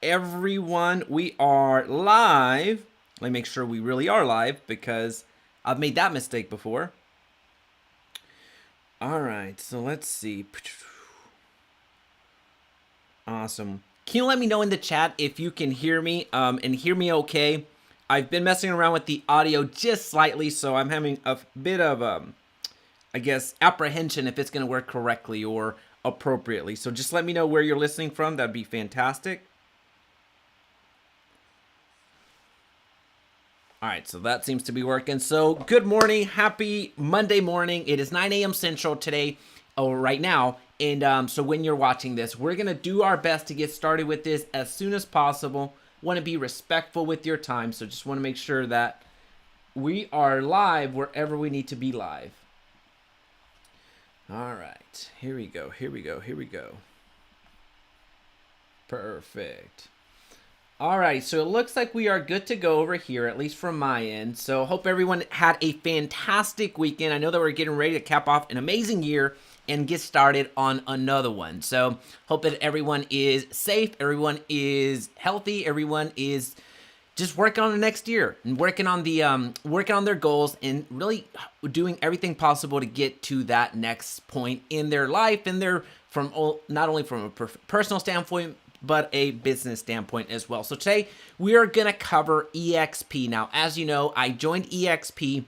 everyone. We are live. Let me make sure we really are live because I've made that mistake before. All right, so let's see. Awesome. Can you let me know in the chat if you can hear me and hear me okay? I've been messing around with the audio just slightly, so I'm having a bit of, I guess, apprehension if it's going to work correctly or appropriately. So just let me know where you're listening from. That'd be fantastic. All right, so that seems to be working. So good morning, happy Monday morning. It is 9 a.m. Central today, right now. And so when you're watching this, we're going to do our best to get started with this as soon as possible. Want to be respectful with your time, so just want to make sure that we are live wherever we need to be live. All right, here we go. Perfect. All right, so it looks like we are good to go over here, at least from my end. So hope everyone had a fantastic weekend. I know that we're getting ready to cap off an amazing year and get started on another one. So hope that everyone is safe, everyone is healthy, everyone is just working on the next year and working on their goals and really doing everything possible to get to that next point in their life and not only from a personal standpoint but a business standpoint as well. So today we are gonna cover EXP. Now, as you know, I joined EXP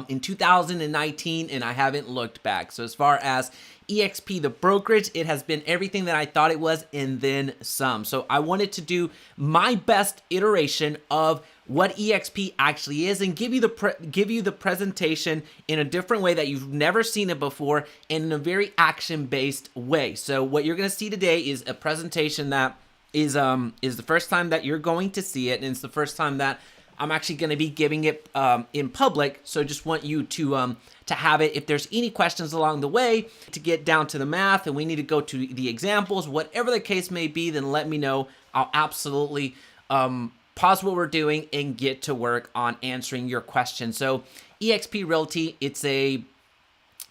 in 2019 and I haven't looked back. So as far as EXP, the brokerage, it has been everything that I thought it was and then some. So I wanted to do my best iteration of what EXP actually is and give you the presentation in a different way that you've never seen it before and in a very action-based way. So what you're going to see today is a presentation that is the first time that you're going to see it, and it's the first time that I'm actually going to be giving it in public. So just want you to have it. If there's any questions along the way to get down to the math and we need to go to the examples, whatever the case may be, then let me know. I'll absolutely pause what we're doing and get to work on answering your questions. So eXp Realty, it's a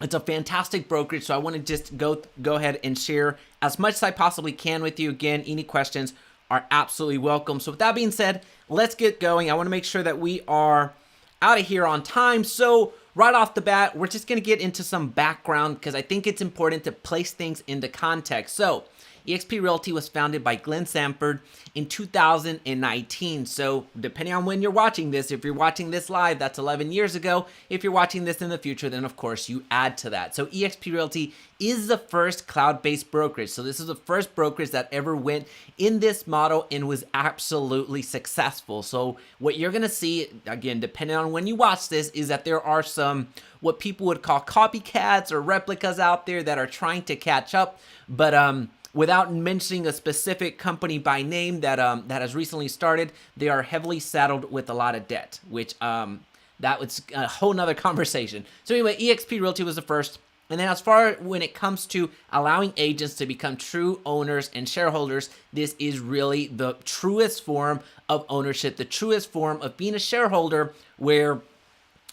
fantastic brokerage. So I want to just go ahead and share as much as I possibly can with you. Again, any questions are absolutely welcome. So with that being said, let's get going. I want to make sure that we are out of here on time. So right off the bat, we're just going to get into some background because I think it's important to place things into context. So eXp Realty was founded by Glenn Sanford in 2019. So depending on when you're watching this, if you're watching this live, that's 11 years ago. If you're watching this in the future, then of course you add to that. So eXp Realty is the first cloud-based brokerage. So this is the first brokerage that ever went in this model and was absolutely successful. So what you're going to see, again, depending on when you watch this, is that there are some what people would call copycats or replicas out there that are trying to catch up. But without mentioning a specific company by name that has recently started, they are heavily saddled with a lot of debt, which that was a whole nother conversation. So anyway, eXp Realty was the first. And then as far when it comes to allowing agents to become true owners and shareholders, this is really the truest form of ownership, the truest form of being a shareholder, where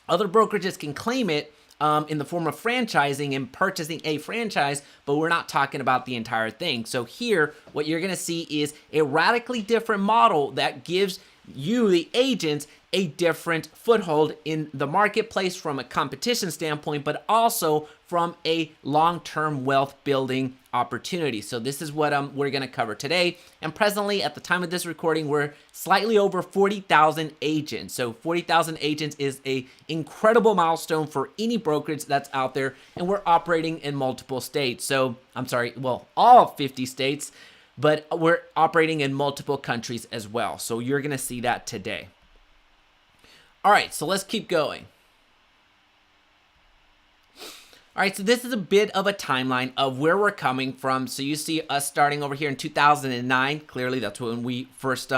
other brokerages can claim it in the form of franchising and purchasing a franchise, but we're not talking about the entire thing. So here, what you're going to see is a radically different model that gives you, the agents, a different foothold in the marketplace from a competition standpoint, but also from a long-term wealth building opportunity. So this is what we're going to cover today. And presently, at the time of this recording, we're slightly over 40,000 agents. So 40,000 agents is a incredible milestone for any brokerage that's out there. And we're operating in multiple states. So I'm sorry, well, all 50 states, but we're operating in multiple countries as well. So you're going to see that today. All right, so let's keep going. All right, so this is a bit of a timeline of where we're coming from. So you see us starting over here in 2009. Clearly, that's when we first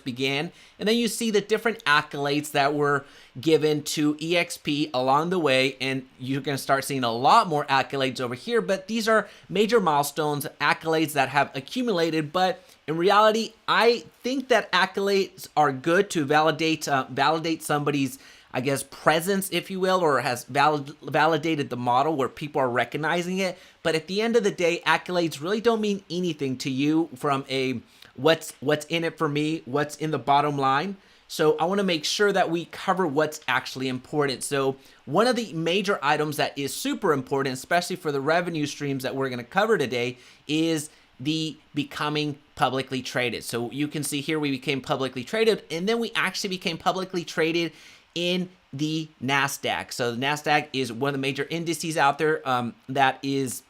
began. And then you see the different accolades that were given to EXP along the way, and you're going to start seeing a lot more accolades over here. But these are major milestones, accolades that have accumulated. But in reality, I think that accolades are good to validate somebody's I guess, presence, if you will, or has validated the model where people are recognizing it. But at the end of the day, accolades really don't mean anything to you from a what's in it for me, what's in the bottom line. So I want to make sure that we cover what's actually important. So one of the major items that is super important, especially for the revenue streams that we're going to cover today, is the becoming publicly traded. So you can see here we became publicly traded, and then we actually became publicly traded in the NASDAQ. So the NASDAQ is one of the major indices out there that is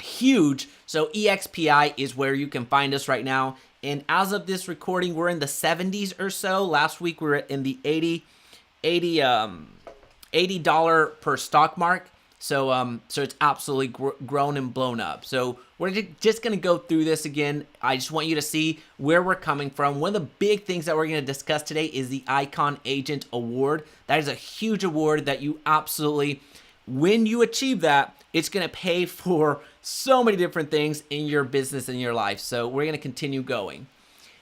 huge. So EXPI is where you can find us right now. And as of this recording, we're in the 70s or so. Last week we were in the $80 per stock mark. So it's absolutely grown and blown up. So we're just going to go through this again. I just want you to see where we're coming from. One of the big things that we're going to discuss today is the Icon Agent Award. That is a huge award that you absolutely, when you achieve that, it's going to pay for so many different things in your business and your life. So we're going to continue going.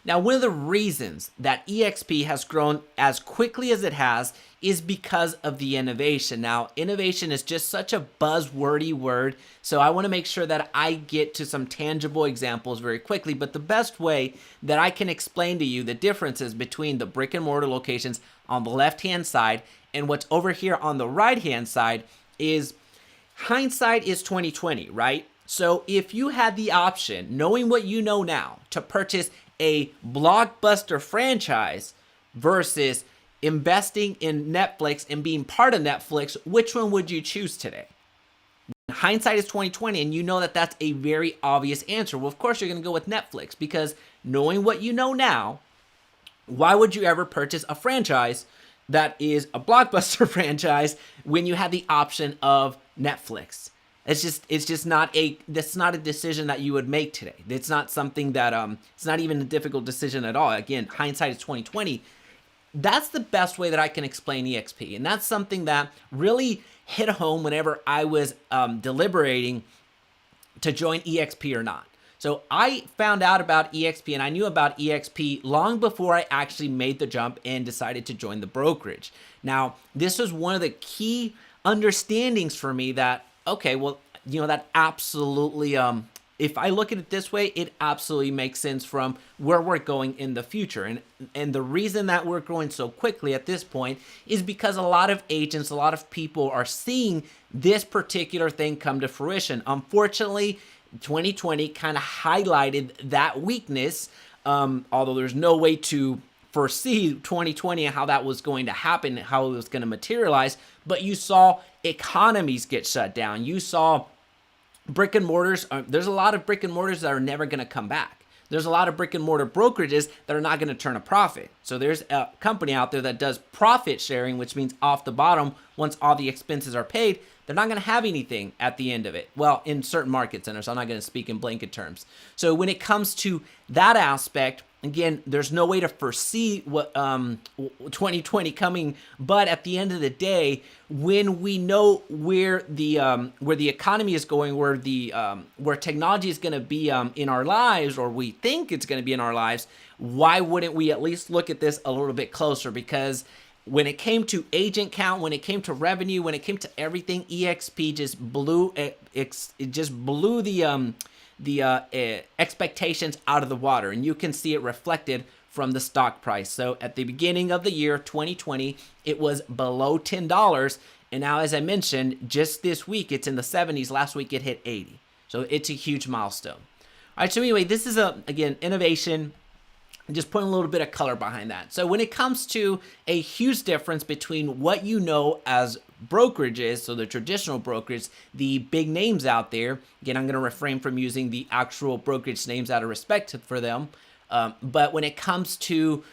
Now, one of the reasons that EXP has grown as quickly as it has is because of the innovation. Now, innovation is just such a buzzwordy word, so I want to make sure that I get to some tangible examples very quickly. But the best way that I can explain to you the differences between the brick and mortar locations on the left-hand side and what's over here on the right-hand side is hindsight is 2020, right? So if you had the option, knowing what you know now, to purchase a blockbuster franchise versus investing in Netflix and being part of Netflix, which one would you choose today? Hindsight is 2020, and you know that that's a very obvious answer. Well, of course you're going to go with Netflix, because knowing what you know now, why would you ever purchase a franchise that is a blockbuster franchise when you have the option of Netflix? It's not a decision that you would make today. It's not something that it's not even a difficult decision at all. Again, hindsight is 2020. That's the best way that I can explain EXP, and that's something that really hit home whenever I was deliberating to join EXP or not. So I found out about EXP, and I knew about EXP long before I actually made the jump and decided to join the brokerage. Now, this was one of the key understandings for me that, okay, well, that absolutely, if I look at it this way, it absolutely makes sense from where we're going in the future. And the reason that we're growing so quickly at this point is because a lot of agents, a lot of people are seeing this particular thing come to fruition. Unfortunately, 2020 kind of highlighted that weakness, although there's no way to foresee 2020 and how that was going to happen, how it was going to materialize. But you saw economies get shut down. You saw brick and mortars. There's a lot of brick and mortars that are never going to come back. There's a lot of brick and mortar brokerages that are not going to turn a profit. So there's a company out there that does profit sharing, which means off the bottom, once all the expenses are paid, they're not going to have anything at the end of it. Well, in certain market centers, I'm not going to speak in blanket terms. So when it comes to that aspect, again, there's no way to foresee what 2020 coming, but at the end of the day, when we know where the economy is going, where technology is going to be in our lives, or we think it's going to be in our lives, why wouldn't we at least look at this a little bit closer? Because when it came to agent count, when it came to revenue, when it came to everything, EXP just blew the expectations out of the water, and you can see it reflected from the stock price. So at the beginning of the year 2020, it was below $10, and now, as I mentioned, just this week it's in the 70s. Last week it hit 80. So it's a huge milestone. All right, so anyway, this is again innovation. Just putting a little bit of color behind that. So when it comes to a huge difference between what you know as brokerages, so the traditional brokerage, the big names out there, again, I'm going to refrain from using the actual brokerage names out of respect for them. But when it comes to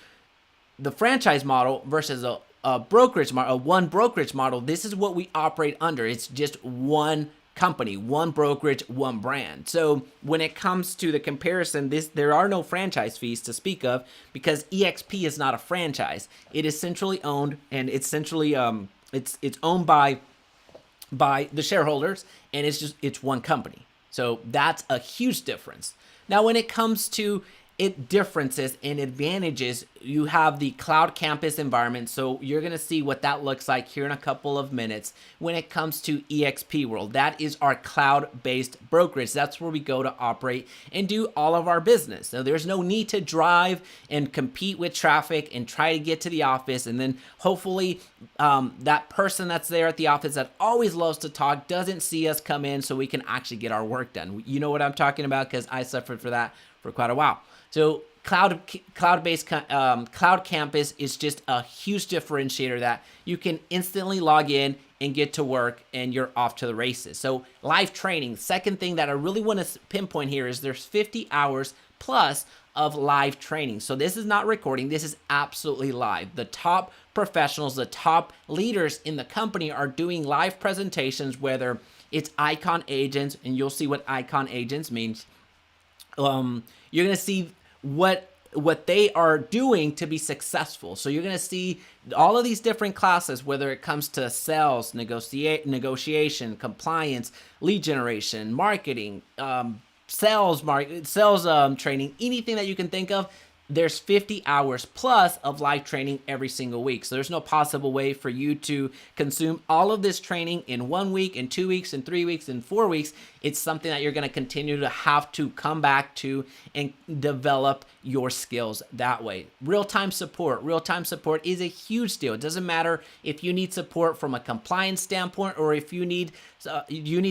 the franchise model versus a brokerage model, one brokerage model, this is what we operate under. It's just one company, one brokerage, one brand. So when it comes to the comparison, there are no franchise fees to speak of, because EXP is not a franchise. It is centrally owned, and it's centrally it's owned by the shareholders, and it's one company. So that's a huge difference. Now, when it comes to differences and advantages, you have the cloud campus environment. So you're going to see what that looks like here in a couple of minutes when it comes to eXp World. That is our cloud-based brokerage. That's where we go to operate and do all of our business. So there's no need to drive and compete with traffic and try to get to the office. And then hopefully that person that's there at the office that always loves to talk doesn't see us come in so we can actually get our work done. You know what I'm talking about, because I suffered for that for quite a while. So cloud-based cloud campus is just a huge differentiator that you can instantly log in and get to work and you're off to the races. So live training, second thing that I really want to pinpoint here is there's 50 hours plus of live training. So this is not recording, this is absolutely live. The top professionals, the top leaders in the company are doing live presentations, whether it's icon agents, and you'll see what icon agents means. You're going to see what they are doing to be successful. So you're going to see all of these different classes, whether it comes to sales, negotiation, compliance, lead generation, marketing, sales training, anything that you can think of. There's 50 hours plus of live training every single week. So there's no possible way for you to consume all of this training in 1 week, in 2 weeks, in 3 weeks, in 4 weeks. It's something that you're going to continue to have to come back to and develop your skills that way. Real-time support. Real-time support is a huge deal. It doesn't matter if you need support from a compliance standpoint or if you need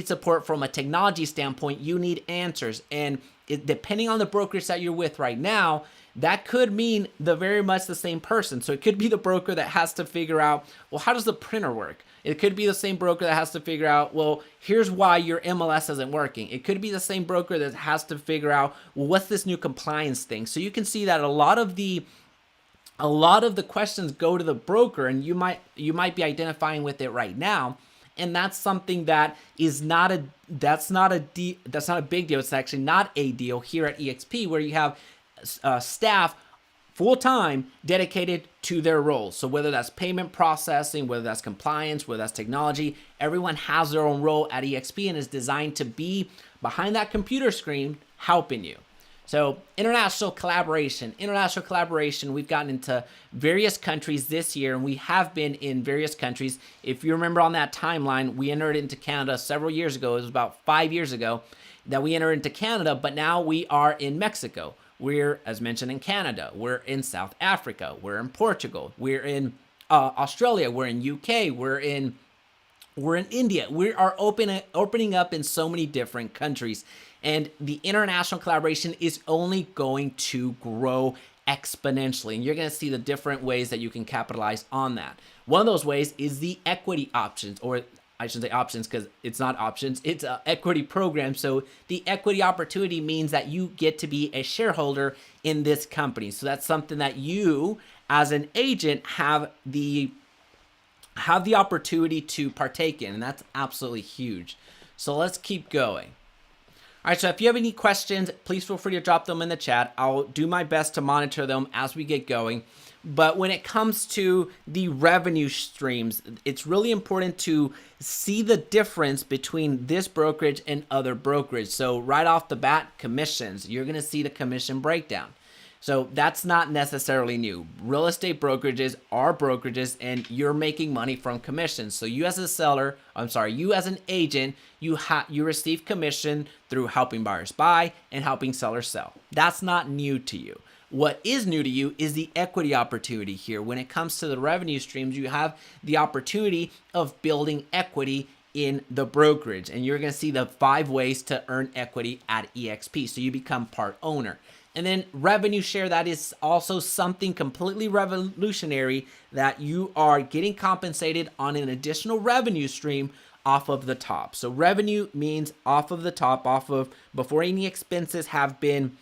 support from a technology standpoint. You need answers. And depending on the brokerage that you're with right now, that could mean very much the same person. So it could be the broker that has to figure out, well, how does the printer work? It could be the same broker that has to figure out, well, here's why your MLS isn't working. It could be the same broker that has to figure out, well, what's this new compliance thing? So you can see that a lot of the questions go to the broker, and you might be identifying with it right now. And that's something that is not a big deal. It's actually not a deal here at eXp, where you have staff full-time dedicated to their roles. So whether that's payment processing, whether that's compliance, whether that's technology, everyone has their own role at eXp and is designed to be behind that computer screen helping you. So international collaboration, we've gotten into various countries this year, and we have been in various countries. If you remember on that timeline, we entered into Canada several years ago. It was about 5 years ago that we entered into Canada, but now we are in Mexico. We're, as mentioned, in Canada. We're in South Africa. We're in Portugal. We're in Australia. We're in UK. We're in India. We are opening up in so many different countries. And the international collaboration is only going to grow exponentially. And you're going to see the different ways that you can capitalize on that. One of those ways is the equity options, or I shouldn't say options because it's not options, it's an equity program. So the equity opportunity means that you get to be a shareholder in this company. So that's something that you, as an agent, have the opportunity to partake in, and that's absolutely huge. So let's keep going. All right, so if you have any questions, please feel free to drop them in the chat. I'll do my best to monitor them as we get going. But when it comes to the revenue streams, it's really important to see the difference between this brokerage and other brokerage. So right off the bat, commissions, you're going to see the commission breakdown. So that's not necessarily new. Real estate brokerages are brokerages, and you're making money from commissions. So you as an agent, you receive commission through helping buyers buy and helping sellers sell. That's not new to you. What is new to you is the equity opportunity here. When it comes to the revenue streams, you have the opportunity of building equity in the brokerage, and you're going to see the 5 ways to earn equity at eXp. So you become part owner. And then revenue share, that is also something completely revolutionary, that you are getting compensated on an additional revenue stream off of the top. So revenue means off of the top, before any expenses have been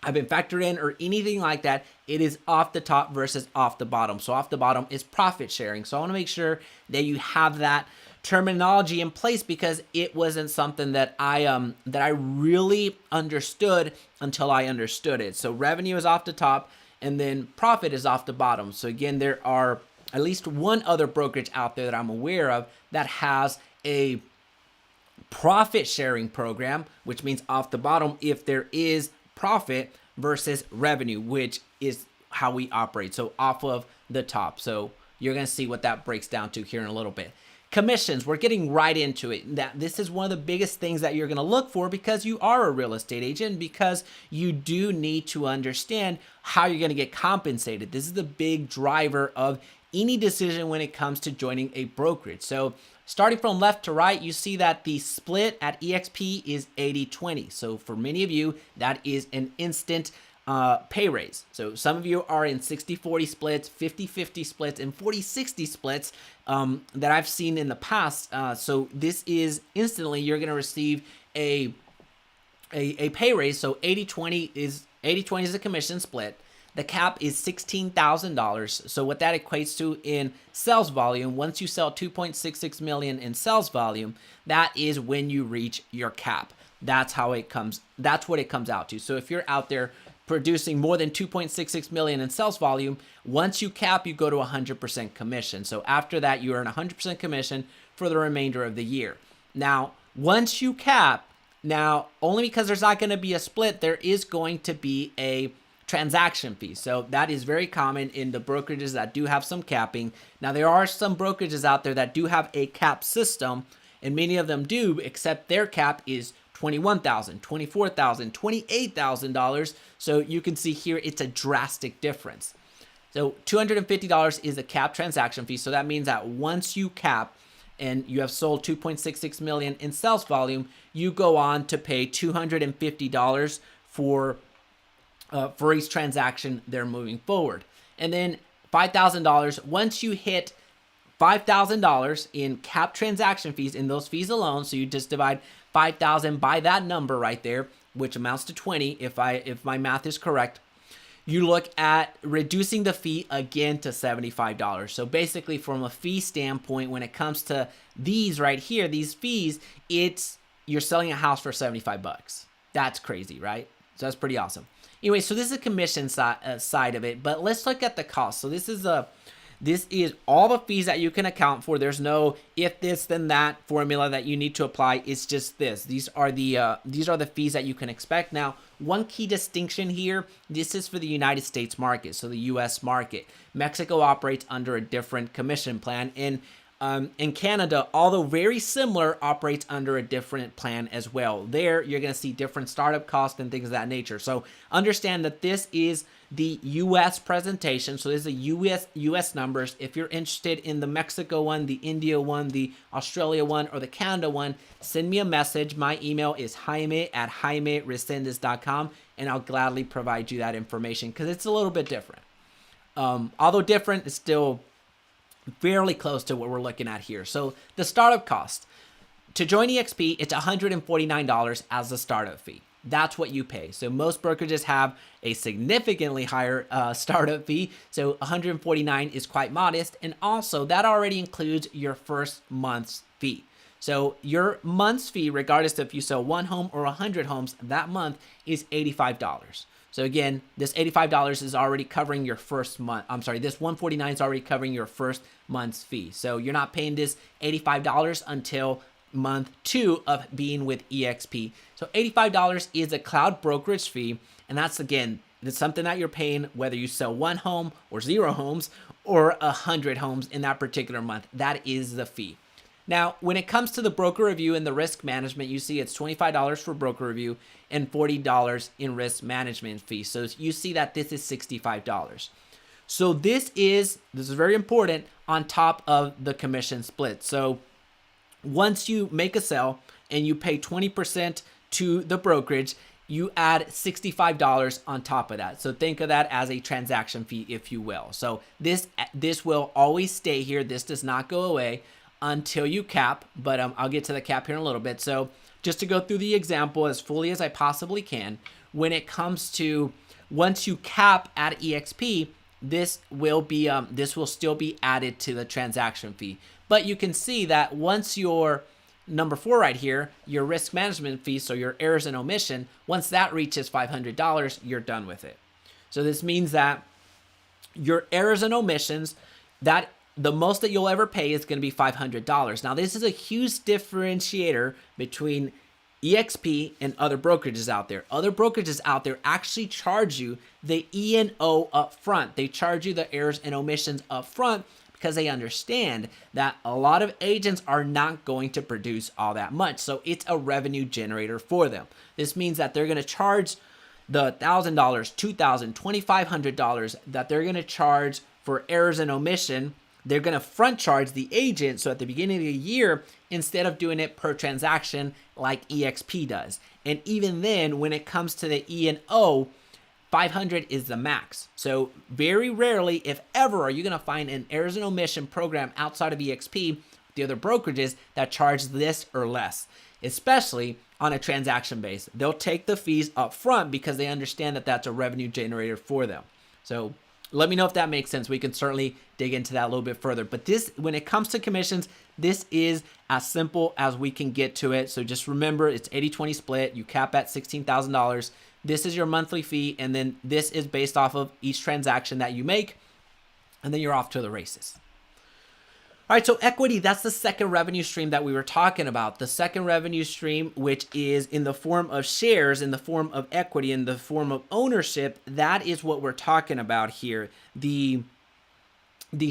factored in or anything like that. It is off the top versus off the bottom. So off the bottom is profit sharing. So I want to make sure that you have that terminology in place, because it wasn't something that I really understood until I understood it. So revenue is off the top, and then profit is off the bottom. So again, there are at least one other brokerage out there that I'm aware of that has a profit sharing program, which means off the bottom, if there is profit, versus revenue, which is how we operate. So off of the top. So you're going to see what that breaks down to here in a little bit. Commissions, we're getting right into it. This is one of the biggest things that you're going to look for because you are a real estate agent, because you do need to understand how you're going to get compensated. This is the big driver of any decision when it comes to joining a brokerage. So starting from left to right, you see that the split at EXP is 80-20. So for many of you, that is an instant pay raise. So some of you are in 60-40 splits, 50-50 splits, and 40-60 splits that I've seen in the past. So this is instantly you're going to receive a pay raise. So 80-20 is a commission split. The cap is $16,000. So what that equates to in sales volume, once you sell 2.66 million in sales volume, that is when you reach your cap. That's how it comes. That's what it comes out to. So if you're out there producing more than 2.66 million in sales volume, once you cap, you go to 100% commission. So after that, you earn 100% commission for the remainder of the year. Now, once you cap, now only because there's not going to be a split, there is going to be a transaction fee. So that is very common in the brokerages that do have some capping. Now, there are some brokerages out there that do have a cap system, and many of them do, except their cap is $21,000, $24,000, $28,000. So you can see here it's a drastic difference. So $250 is the cap transaction fee. So that means that once you cap and you have sold 2.66 million in sales volume, you go on to pay $250 for each transaction they're moving forward. And then $5,000, once you hit $5,000 in cap transaction fees, in those fees alone, so you just divide 5,000 by that number right there, which amounts to 20 if my math is correct. You look at reducing the fee again to $75. So basically from a fee standpoint, when it comes to these right here, these fees, you're selling a house for 75 bucks. That's crazy, right? So that's pretty awesome. Anyway, so this is a commission side of it, but let's look at the cost. So this is all the fees that you can account for. There's no if this then that formula that you need to apply. It's just this. These are the fees that you can expect. Now, one key distinction here, this is for the United States market, so the US market. Mexico operates under a different commission plan, and in Canada, although very similar, operates under a different plan as well. There, you're going to see different startup costs and things of that nature. So understand that this is the U.S. presentation. So this is the U.S. numbers. If you're interested in the Mexico one, the India one, the Australia one, or the Canada one, send me a message. My email is jaime@jaimeresendiz.com, and I'll gladly provide you that information because it's a little bit different. Although different, it's still fairly close to what we're looking at here. So the startup cost to join EXP, it's $149 as a startup fee. That's what you pay. So most brokerages have a significantly higher startup fee. So $149 is quite modest. And also that already includes your first month's fee. So your month's fee, regardless if you sell one home or 100 homes that month, is $85. So again, this $85 is already covering your first month. I'm sorry, this $149 is already covering your first month's fee. So you're not paying this $85 until month 2 of being with EXP. So $85 is a cloud brokerage fee. And that's, again, it's something that you're paying whether you sell one home or 0 homes or 100 homes in that particular month. That is the fee. Now, when it comes to the broker review and the risk management, you see it's $25 for broker review and $40 in risk management fee. So you see that this is $65. So this is very important, on top of the commission split. So once you make a sale and you pay 20% to the brokerage, you add $65 on top of that. So think of that as a transaction fee, if you will. So this will always stay here. This does not go away until you cap, but I'll get to the cap here in a little bit. So just to go through the example as fully as I possibly can, when it comes to once you cap at EXP, this will still be added to the transaction fee. But you can see that once your number 4 right here, your risk management fee, so your errors and omission, once that reaches $500, you're done with it. So this means that your errors and omissions, that the most that you'll ever pay is going to be $500. Now, this is a huge differentiator between EXP and other brokerages out there. Other brokerages out there actually charge you the E&O up front. They charge you the errors and omissions up front because they understand that a lot of agents are not going to produce all that much. So it's a revenue generator for them. This means that they're going to charge the $1,000, $2,000, $2,500 that they're going to charge for errors and omission. They're going to front charge the agent. So at the beginning of the year, instead of doing it per transaction like EXP does. And even then, when it comes to the E&O, 500 is the max. So very rarely, if ever, are you going to find an errors and omission program outside of EXP, the other brokerages that charge this or less, especially on a transaction base. They'll take the fees up front because they understand that that's a revenue generator for them. So let me know if that makes sense. We can certainly dig into that a little bit further. But this, when it comes to commissions, this is as simple as we can get to it. So just remember, it's 80-20 split. You cap at $16,000. This is your monthly fee, and then this is based off of each transaction that you make, and then you're off to the races. All right, so equity, that's the second revenue stream that we were talking about. The second revenue stream, which is in the form of shares, in the form of equity, in the form of ownership, that is what we're talking about here. The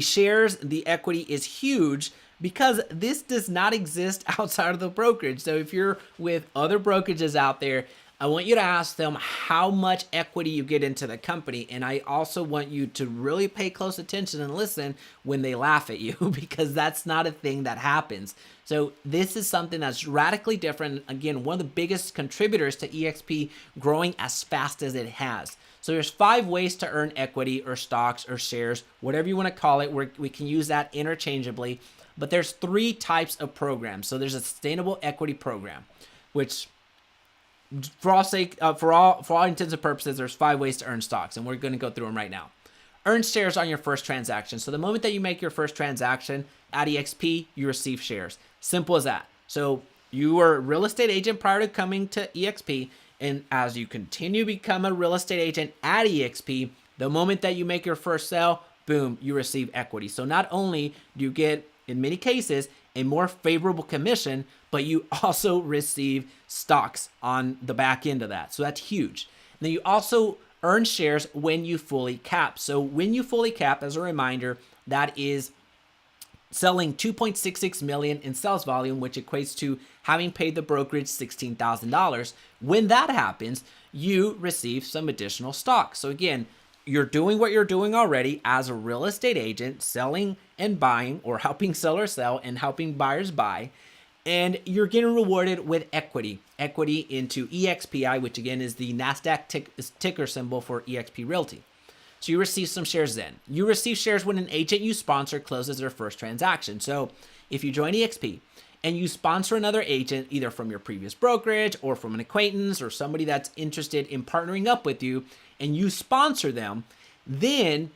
shares, the equity is huge because this does not exist outside of the brokerage. So if you're with other brokerages out there, I want you to ask them how much equity you get into the company. And I also want you to really pay close attention and listen when they laugh at you, because that's not a thing that happens. So this is something that's radically different. Again, one of the biggest contributors to EXP growing as fast as it has. So there's 5 ways to earn equity or stocks or shares, whatever you want to call it. We can use that interchangeably. But there's 3 types of programs. So there's a sustainable equity program, which for all intents and purposes, there's 5 ways to earn stocks, and we're going to go through them right now. Earn shares on your first transaction. So the moment that you make your first transaction at EXP, you receive shares. Simple as that. So you were a real estate agent prior to coming to EXP, and as you continue to become a real estate agent at EXP, the moment that you make your first sale, boom, you receive equity. So not only do you get, in many cases, a more favorable commission, but you also receive stocks on the back end of that. So that's huge. Then you also earn shares when you fully cap. So when you fully cap, as a reminder, that is selling $2.66 million in sales volume, which equates to having paid the brokerage $16,000. When that happens, you receive some additional stock. So again, you're doing what you're doing already as a real estate agent, selling and buying, or helping sellers sell and helping buyers buy. And you're getting rewarded with equity into EXPI, which again is the NASDAQ ticker symbol for eXp Realty. So you receive some shares then. You receive shares when an agent you sponsor closes their first transaction. So if you join EXP and you sponsor another agent, either from your previous brokerage or from an acquaintance or somebody that's interested in partnering up with you, and you sponsor them, then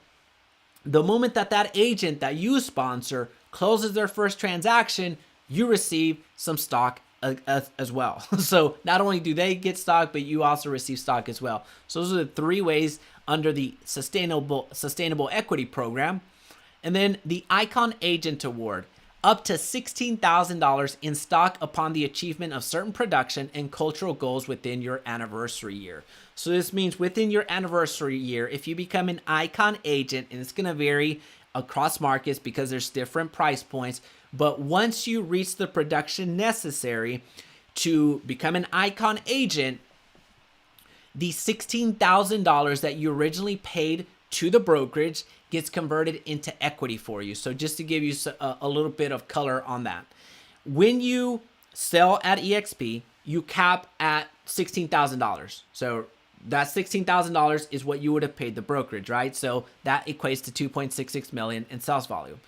the moment that that agent that you sponsor closes their first transaction, you receive some stock as well. So not only do they get stock, but you also receive stock as well. So those are the 3 ways under the sustainable equity program. And then the Icon Agent Award, up to $16,000 in stock upon the achievement of certain production and cultural goals within your anniversary year. So this means within your anniversary year, if you become an Icon agent, and it's going to vary across markets because there's different price points, but once you reach the production necessary to become an Icon agent, the $16,000 that you originally paid to the brokerage gets converted into equity for you. So just to give you a little bit of color on that. When you sell at EXP, you cap at $16,000. So that $16,000 is what you would have paid the brokerage, right? So that equates to $2.66 million in sales volume.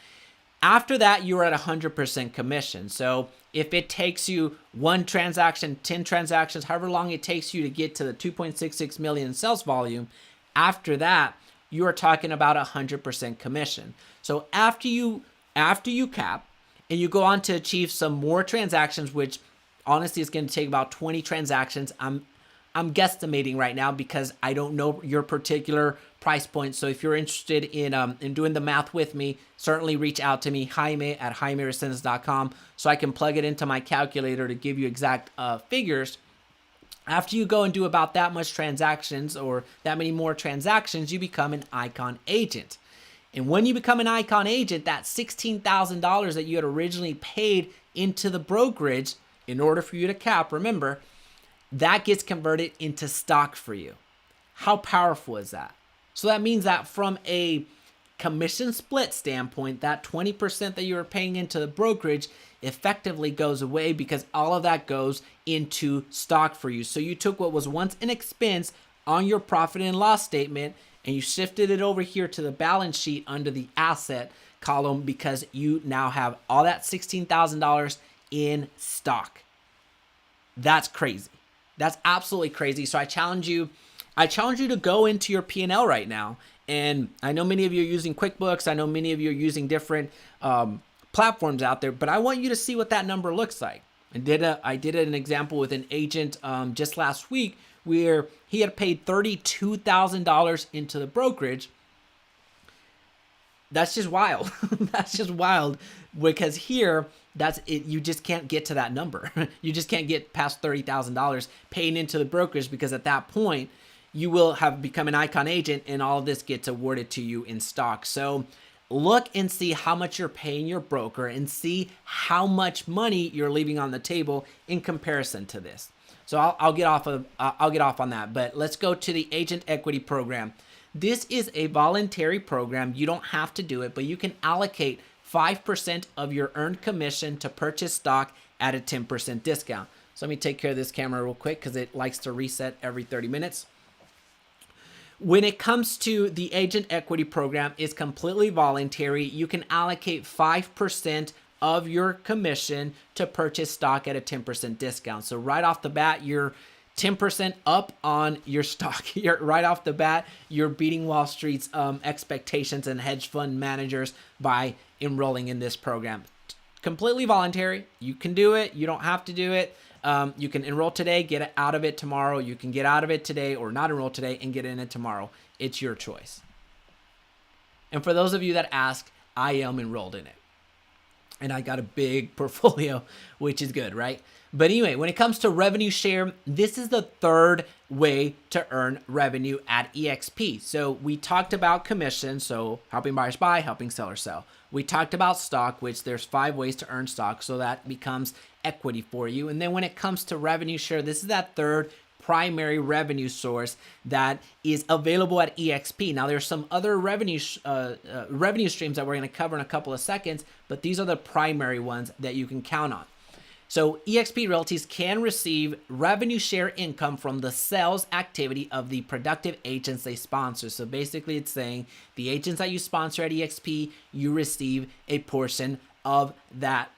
After that, you're at 100% commission. So if it takes you 1 transaction, 10 transactions, however long it takes you to get to the $2.66 million in sales volume, after that, you are talking about 100% commission. So after you cap and you go on to achieve some more transactions, which honestly is going to take about 20 transactions, I'm I'm guesstimating right now because I don't know your particular price point. So if you're interested in doing the math with me, certainly reach out to me, Jaime at JaimeResendiz.com, so I can plug it into my calculator to give you exact figures. After you go and do about that much transactions or that many more transactions, you become an icon agent. And when you become an icon agent, that $16,000 that you had originally paid into the brokerage in order for you to cap, remember, that gets converted into stock for you. How powerful is that? So that means that from a commission split standpoint, that 20% that you were paying into the brokerage effectively goes away because all of that goes into stock for you. So you took what was once an expense on your profit and loss statement and you shifted it over here to the balance sheet under the asset column because you now have all that $16,000 in stock. That's crazy. That's absolutely crazy. So I challenge you to go into your P&L right now. And I know many of you are using QuickBooks. I know many of you are using different platforms out there, but I want you to see what that number looks like. I did an example with an agent just last week where he had paid $32,000 into the brokerage. That's just wild. That's just wild because here, that's it. You just can't get to that number. You just can't get past $30,000 paying into the brokerage because at that point, you will have become an icon agent and all of this gets awarded to you in stock. So look and see how much you're paying your broker and see how much money you're leaving on the table in comparison to this. So I'll get off on that, but let's go to the Agent Equity Program. This is a voluntary program. You don't have to do it, but you can allocate 5% of your earned commission to purchase stock at a 10% discount. So let me take care of this camera real quick because it likes to reset every 30 minutes. When it comes to the Agent Equity Program, it's completely voluntary. You can allocate 5% of your commission to purchase stock at a 10% discount. So right off the bat, you're 10% up on your stock. Right off the bat, you're beating Wall Street's expectations and hedge fund managers by enrolling in this program. Completely voluntary. You can do it. You don't have to do it. You can enroll today, get out of it tomorrow. You can get out of it today or not enroll today and get in it tomorrow. It's your choice. And for those of you that ask, I am enrolled in it. And I got a big portfolio, which is good, right? But anyway, when it comes to revenue share, this is the third way to earn revenue at EXP. So we talked about commission, so helping buyers buy, helping sellers sell. We talked about stock, which there's 5 ways to earn stock, so that becomes equity for you. And then when it comes to revenue share, this is that third primary revenue source that is available at EXP. Now, there's some other revenue streams that we're going to cover in a couple of seconds, but these are the primary ones that you can count on. So eXp Realties can receive revenue share income from the sales activity of the productive agents they sponsor. So basically it's saying the agents that you sponsor at EXP, you receive a portion of that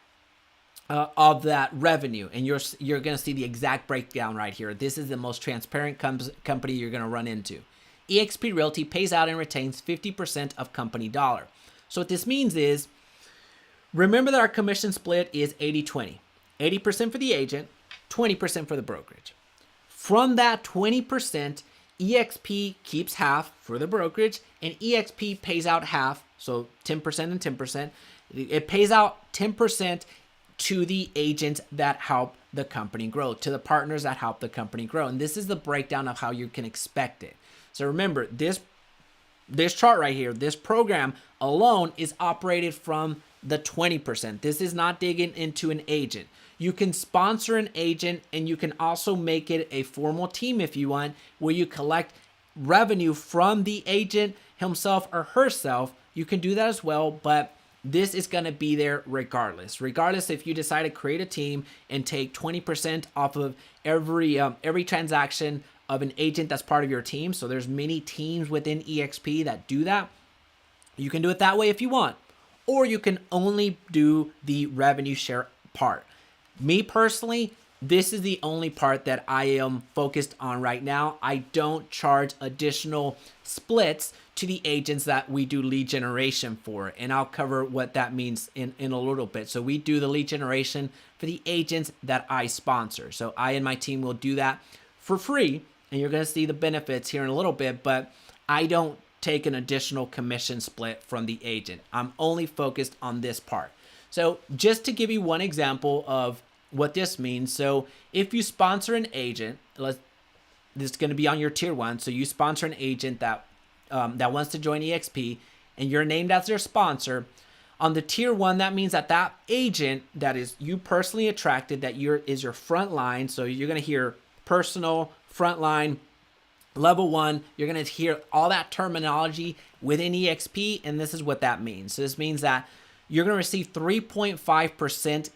revenue, and you're going to see the exact breakdown right here. This is the most transparent company you're going to run into. eXp Realty pays out and retains 50% of company dollar. So what this means is, remember that our commission split is 80-20. 80% for the agent, 20% for the brokerage. From that 20%, EXP keeps half for the brokerage, and EXP pays out half, so 10% and 10%. It pays out 10% to the agents that help the company grow, to the partners that help the company grow. And this is the breakdown of how you can expect it. So remember, this chart right here, this program alone is operated from the 20%. This is not digging into an agent. You can sponsor an agent, and you can also make it a formal team if you want, where you collect revenue from the agent himself or herself. You can do that as well, but this is going to be there regardless. Regardless if you decide to create a team and take 20% off of every transaction of an agent that's part of your team. So there's many teams within EXP that do that. You can do it that way if you want, or you can only do the revenue share part. Me personally, this is the only part that I am focused on right now. I don't charge additional splits to the agents that we do lead generation for, and I'll cover what that means in a little bit. So we do the lead generation for the agents that I sponsor. So I and my team will do that for free, and you're going to see the benefits here in a little bit, but I don't take an additional commission split from the agent. I'm only focused on this part. So just to give you one example of what this means. So if you sponsor an agent, this is going to be on your tier 1. So you sponsor an agent that wants to join EXP, and you're named as their sponsor. On the tier 1, that means that that agent that is you personally attracted, that is your front line. So you're going to hear personal, front line, level 1. You're going to hear all that terminology within EXP, and this is what that means. So this means that you're going to receive 3.5%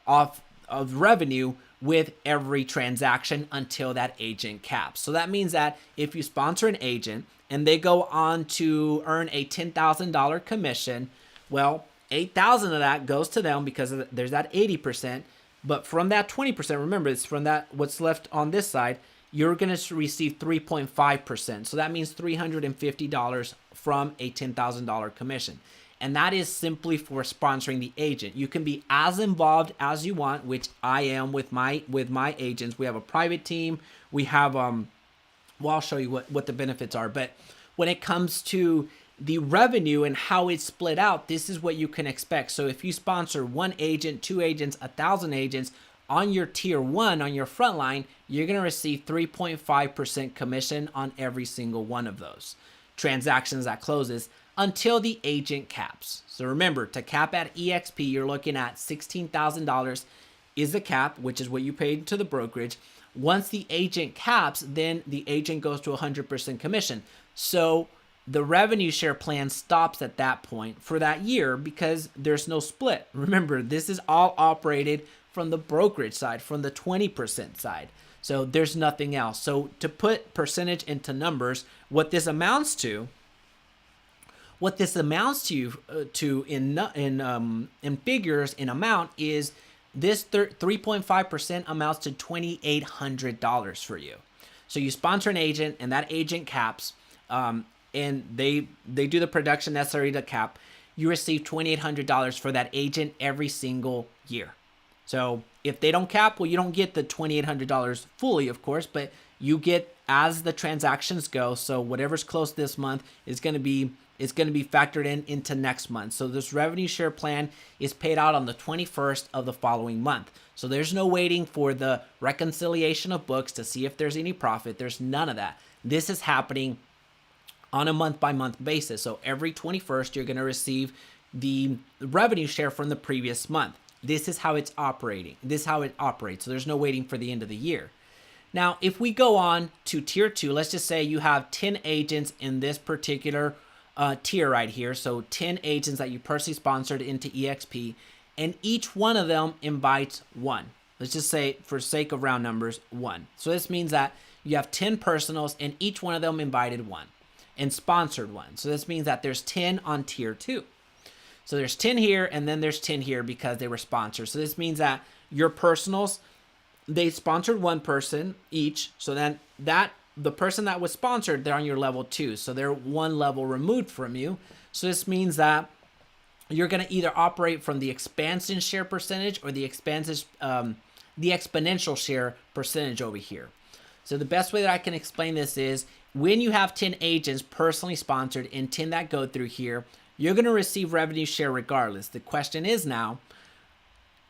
off of revenue with every transaction until that agent caps. So that means that if you sponsor an agent and they go on to earn a $10,000 commission, well, $8,000 of that goes to them because there's that 80%. But from that 20%, remember, it's from that what's left on this side, you're going to receive 3.5%. So that means $350 from a $10,000 commission. And that is simply for sponsoring the agent. You can be as involved as you want, which I am with my agents. We have a private team. We have well, I'll show you what the benefits are. But when it comes to the revenue and how it's split out, this is what you can expect. So if you sponsor 1 agent, 2 agents, 1,000 agents on your tier 1, on your front line, you're going to receive 3.5% commission on every single one of those transactions that closes until the agent caps. So remember, to cap at EXP, you're looking at $16,000 is the cap, which is what you paid to the brokerage. Once the agent caps, then the agent goes to 100% commission. So the revenue share plan stops at that point for that year because there's no split. Remember, this is all operated from the brokerage side, from the 20% side. So there's nothing else. So to put percentage into numbers, what this amounts to in figures, in amount, is this 3.5% amounts to $2,800 for you. So you sponsor an agent and that agent caps, and they do the production necessary to cap. You receive $2,800 for that agent every single year. So if they don't cap, well, you don't get the $2,800 fully, of course, but you get as the transactions go. So whatever's close this month is going to be factored into next month. So this revenue share plan is paid out on the 21st of the following month. So there's no waiting for the reconciliation of books to see if there's any profit. There's none of that. This is happening on a month-by-month basis. So every 21st, you're going to receive the revenue share from the previous month. This is how it's operating. This is how it operates. So there's no waiting for the end of the year. Now, if we go on to tier 2, let's just say you have 10 agents in this particular tier right here. So 10 agents that you personally sponsored into EXP, and each one of them invites 1. Let's just say, for sake of round numbers, 1. So this means that you have 10 personals and each one of them invited 1 and sponsored 1. So this means that there's 10 on tier 2. So there's 10 here and then there's 10 here because they were sponsored. So this means that your personals, they sponsored 1 person each. So then the person that was sponsored, they're on your level 2. So they're 1 level removed from you. So this means that you're going to either operate from the expansion share percentage or the exponential share percentage over here. So the best way that I can explain this is when you have 10 agents personally sponsored and 10 that go through here, you're going to receive revenue share regardless. The question is now,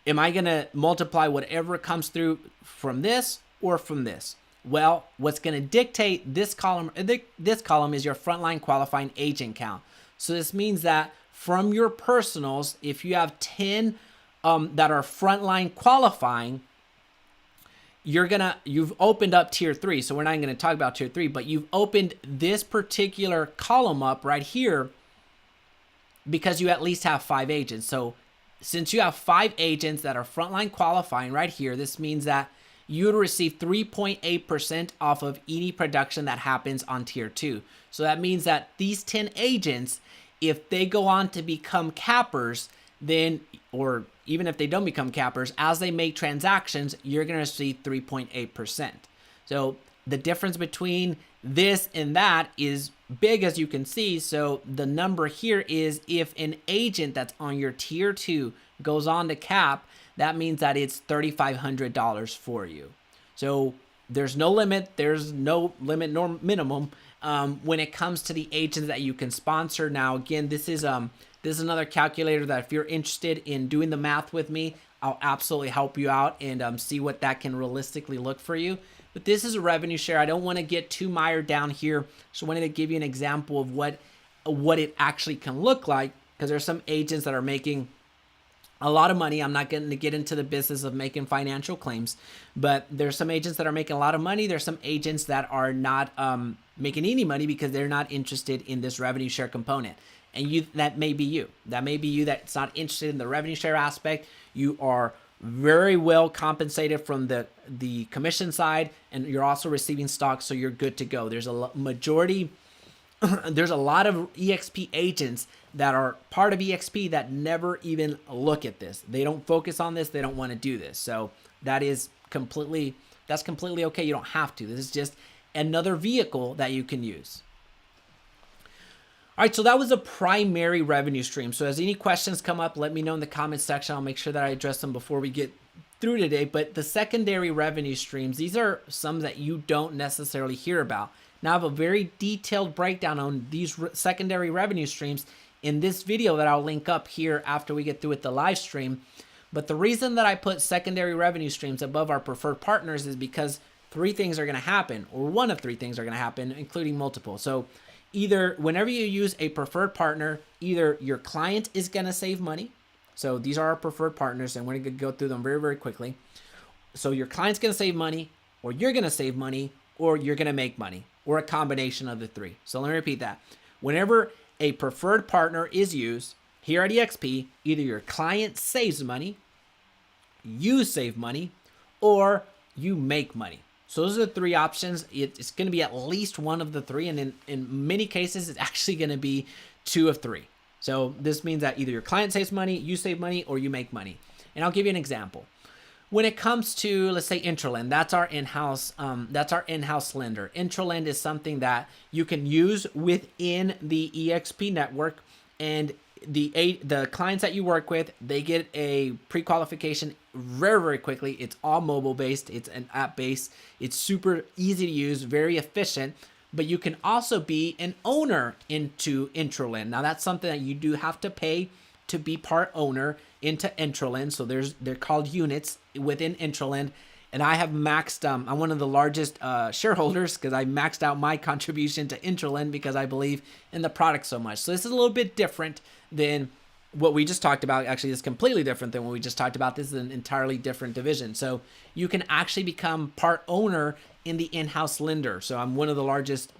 am I going to multiply whatever comes through from this or from this? Well, what's going to dictate this column is your frontline qualifying agent count. So this means that from your personals, if you have 10 that are frontline qualifying, you've opened up tier 3. So we're not going to talk about tier 3, but you've opened this particular column up right here because you at least have 5 agents. So since you have 5 agents that are frontline qualifying right here, this means that you would receive 3.8% off of any production that happens on tier 2. So that means that these 10 agents, if they go on to become cappers, then, or even if they don't become cappers, as they make transactions, you're going to receive 3.8%. So the difference between this and that is big, as you can see. So the number here is if an agent that's on your tier 2 goes on to cap, that means that it's $3,500 for you. So there's no limit. There's no limit nor minimum when it comes to the agents that you can sponsor. Now, again, this is another calculator that if you're interested in doing the math with me, I'll absolutely help you out and see what that can realistically look for you. But this is a revenue share. I don't want to get too mired down here. So I wanted to give you an example of what it actually can look like, because there's some agents that are making a lot of money. I'm not going to get into the business of making financial claims, but there's some agents that are making a lot of money. There's some agents that are not making any money because they're not interested in this revenue share component. And that may be you. That may be you that's not interested in the revenue share aspect. You are very well compensated from the commission side, and you're also receiving stock, so you're good to go. There's a majority, there's a lot of EXP agents that are part of EXP that never even look at this. They don't focus on this. They don't want to do this. So that's completely okay. You don't have to. This is just another vehicle that you can use. All right, so that was a primary revenue stream. So as any questions come up, let me know in the comments section. I'll make sure that I address them before we get through today. But the secondary revenue streams, these are some that you don't necessarily hear about. Now I have a very detailed breakdown on these secondary revenue streams in this video that I'll link up here after we get through with the live stream. But the reason that I put secondary revenue streams above our preferred partners is because three things are going to happen, or one of three things are going to happen, including multiple. So either whenever you use a preferred partner, either your client is going to save money. So these are our preferred partners, and we're going to go through them very, very quickly. So your client's going to save money, or you're going to save money, or you're going to make money, or a combination of the three. So let me repeat that. Whenever a preferred partner is used here at EXP, either your client saves money, you save money, or you make money. So those are the three options. It's going to be at least one of the three, and in many cases, it's actually going to be two of three. So this means that either your client saves money, you save money, or you make money. And I'll give you an example. When it comes to, let's say, Intralend, that's our in-house lender. Intralend is something that you can use within the EXP network, and the clients that you work with, they get a pre-qualification very, very quickly. It's all mobile based. It's an app based. It's super easy to use, very efficient. But you can also be an owner into Intralend. Now that's something that you do have to pay to be part owner into Intralend. So they're called units within Intralend. And I have maxed, I'm one of the largest shareholders because I maxed out my contribution to Intralend because I believe in the product so much. So this is a little bit different than what we just talked about. Actually, it's completely different than what we just talked about. This is an entirely different division. So you can actually become part owner in the in-house lender. So I'm one of the largest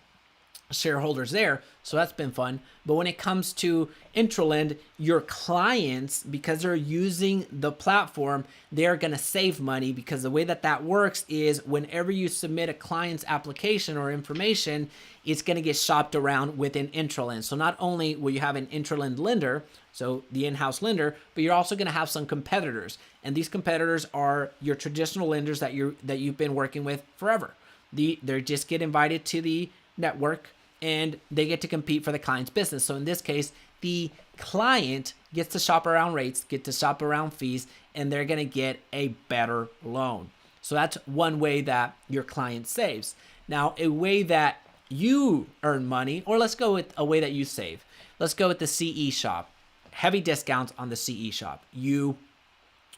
shareholders there, so that's been fun. But when it comes to Intralend, your clients, because they're using the platform, they're going to save money, because the way that works is whenever you submit a client's application or information, it's going to get shopped around within Intralend. So not only will you have an Intralend lender, so the in-house lender, but you're also going to have some competitors, and these competitors are your traditional lenders that you've been working with forever. They just get invited to the network, and they get to compete for the client's business. So in this case, the client gets to shop around rates, get to shop around fees, and they're going to get a better loan. So that's one way that your client saves. Now, a way that you earn money, or let's go with a way that you save. Let's go with the CE shop. Heavy discounts on the CE shop. You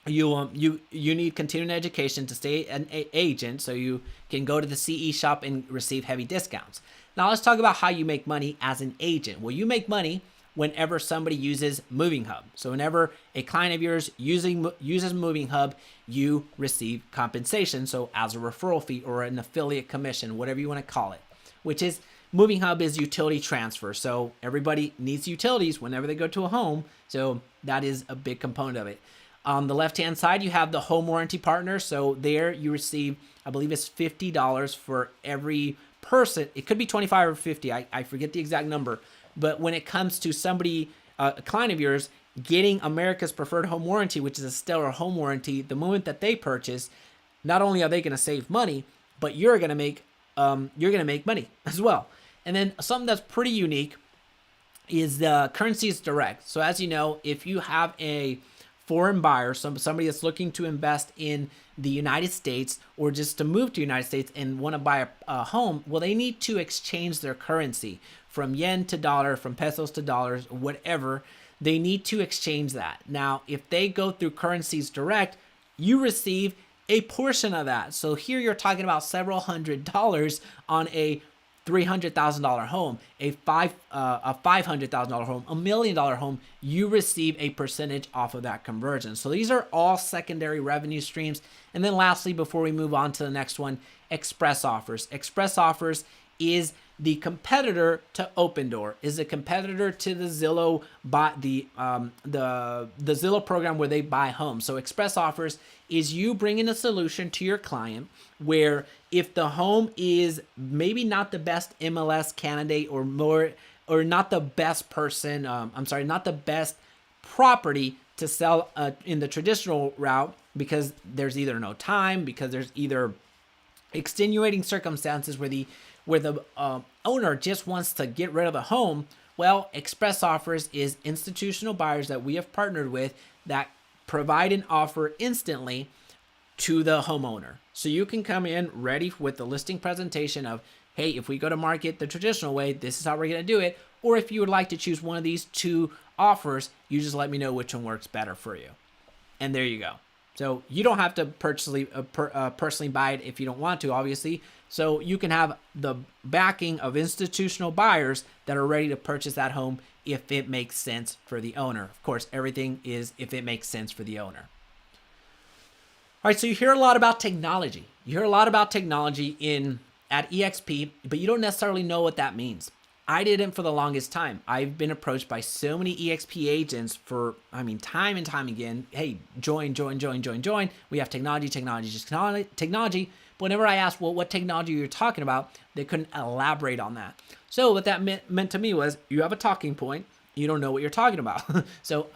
need continuing education to stay an agent, so you can go to the CE shop and receive heavy discounts. Now let's talk about how you make money as an agent. Well, you make money whenever somebody uses Moving Hub. So whenever a client of yours uses Moving Hub, you receive compensation. So as a referral fee or an affiliate commission, whatever you want to call it, which is Moving Hub is utility transfer. So everybody needs utilities whenever they go to a home. So that is a big component of it. On the left-hand side, you have the home warranty partner. So there you receive, I believe it's $50 for every person. It could be 25 or 50. I forget the exact number. But when it comes to somebody, a client of yours, getting America's preferred home warranty, which is a stellar home warranty, the moment that they purchase, not only are they going to save money, but you're going to make money as well. And then something that's pretty unique is the currency is direct. So as you know, if you have a foreign buyer, somebody that's looking to invest in the United States or just to move to the United States and want to buy a home, well, they need to exchange their currency from yen to dollar, from pesos to dollars, whatever. They need to exchange that. Now, if they go through Currencies Direct, you receive a portion of that. So here you're talking about several $100s on a $300,000 home, a $500,000 home, $1 million home. You receive a percentage off of that conversion. So these are all secondary revenue streams. And then lastly, before we move on to the next one, Express Offers. Express Offers is the competitor to Opendoor, is a competitor to the Zillow the Zillow program where they buy homes. So Express Offers is you bringing a solution to your client where if the home is maybe not the best MLS candidate or not the best person, not the best property to sell in the traditional route because there's either no time, because there's either extenuating circumstances where the owner just wants to get rid of the home. Well, Express Offers is institutional buyers that we have partnered with that provide an offer instantly to the homeowner. So you can come in ready with the listing presentation of, hey, if we go to market the traditional way, this is how we're going to do it. Or if you would like to choose one of these two offers, you just let me know which one works better for you. And there you go. So you don't have to personally buy it if you don't want to, obviously. So you can have the backing of institutional buyers that are ready to purchase that home if it makes sense for the owner. Of course, everything is if it makes sense for the owner. All right, so you hear a lot about technology. You hear a lot about technology at EXP, but you don't necessarily know what that means. I didn't for the longest time. I've been approached by so many EXP agents for, time and time again. Hey, join. We have technology. But whenever I asked, well, what technology you're talking about, they couldn't elaborate on that. So what that meant to me was, you have a talking point, you don't know what you're talking about. So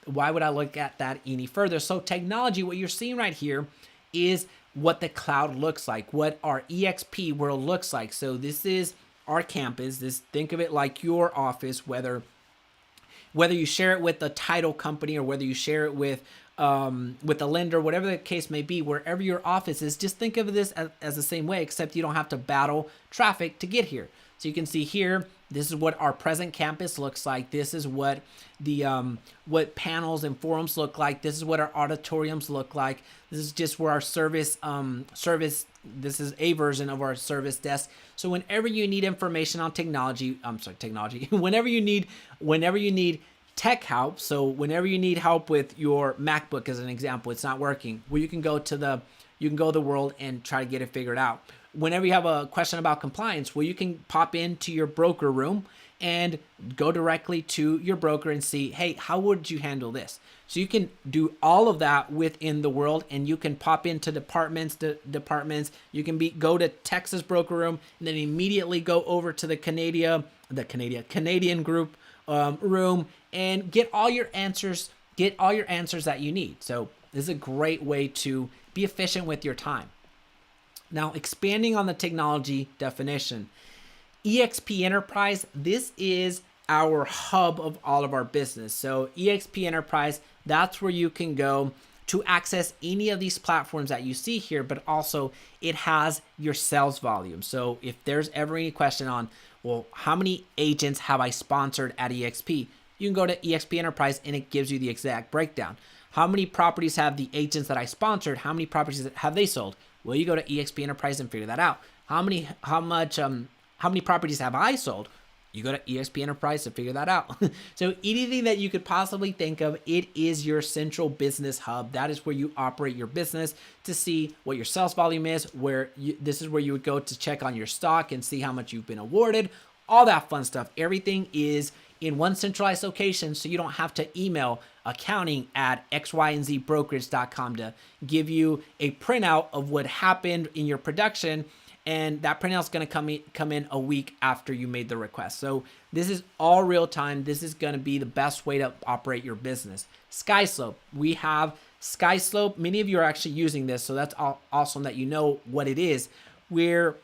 why would I look at that any further? So technology, what you're seeing right here is what the cloud looks like, what our EXP world looks like. So this is our campus. Think of it like your office, whether you share it with the title company or whether you share it with a lender, whatever the case may be, wherever your office is, just think of this as the same way, except you don't have to battle traffic to get here. So you can see here, this is what our present campus looks like. This is what what panels and forums look like. This is what our auditoriums look like. This is just where our service, this is a version of our service desk. So whenever you need information on technology, whenever you need tech help, so whenever you need help with your MacBook as an example, it's not working, well, you can go to the world and try to get it figured out. Whenever you have a question about compliance, well, you can pop into your broker room and go directly to your broker and see, hey, how would you handle this? So you can do all of that within the world, and you can pop into departments. You can go to Texas broker room and then immediately go over to the Canadian group room and get all your answers that you need. So this is a great way to be efficient with your time. Now, expanding on the technology definition, EXP Enterprise, this is our hub of all of our business. So EXP Enterprise, that's where you can go to access any of these platforms that you see here, but also it has your sales volume. So if there's ever any question on, well, how many agents have I sponsored at EXP? You can go to EXP Enterprise and it gives you the exact breakdown. How many properties have the agents that I sponsored? How many properties have they sold? Well, you go to EXP Enterprise and figure that out. How many properties have I sold? You go to EXP Enterprise to figure that out. So anything that you could possibly think of, it is your central business hub. That is where you operate your business to see what your sales volume is, this is where you would go to check on your stock and see how much you've been awarded, all that fun stuff. Everything is in one centralized location, so you don't have to email accounting at xyzbrokerage.com to give you a printout of what happened in your production, and that printout is going to come in a week after you made the request. So this is all real time. This is going to be the best way to operate your business. SkySlope, we have SkySlope. Many of you are actually using this, so that's awesome that you know what it is. Where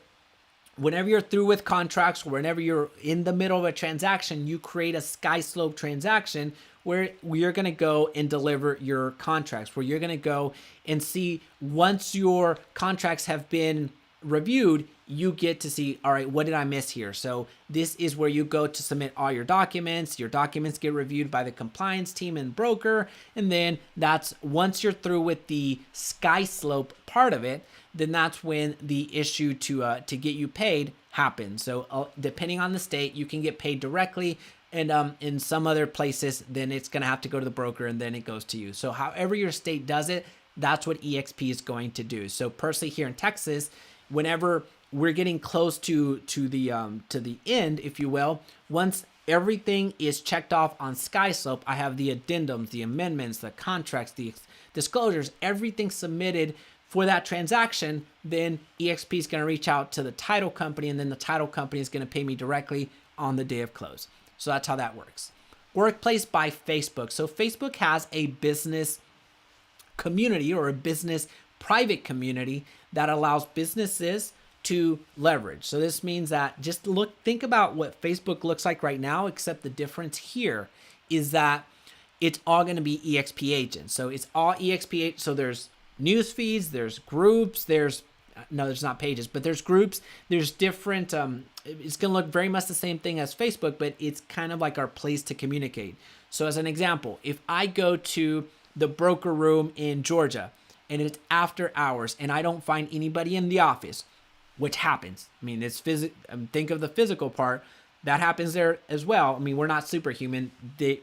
whenever you're through with contracts, whenever you're in the middle of a transaction, you create a sky slope transaction where you're going to go and deliver your contracts, where you're going to go and see once your contracts have been reviewed, you get to see, all right, what did I miss here? So this is where you go to submit all your documents. Your documents get reviewed by the compliance team and broker. And then that's once you're through with the sky slope part of it, then that's when the issue to get you paid happens. So depending on the state, you can get paid directly. And in some other places, then it's going to have to go to the broker and then it goes to you. So however your state does it, that's what EXP is going to do. So personally here in Texas, whenever we're getting close to the end, if you will, once everything is checked off on SkySlope, I have the addendums, the amendments, the contracts, the disclosures, everything submitted for that transaction, then EXP is going to reach out to the title company, and then the title company is going to pay me directly on the day of close. So that's how that works. Workplace by Facebook. So Facebook has a business community or a business private community that allows businesses to leverage. So this means that just think about what Facebook looks like right now, except the difference here is that it's all going to be EXP agents. So it's all EXP. So there's news feeds, there's groups, there's not pages, but there's groups, there's different, it's going to look very much the same thing as Facebook, but it's kind of like our place to communicate. So as an example, if I go to the broker room in Georgia and it's after hours and I don't find anybody in the office, which happens. I mean, think of the physical part. That happens there as well. I mean, we're not superhuman.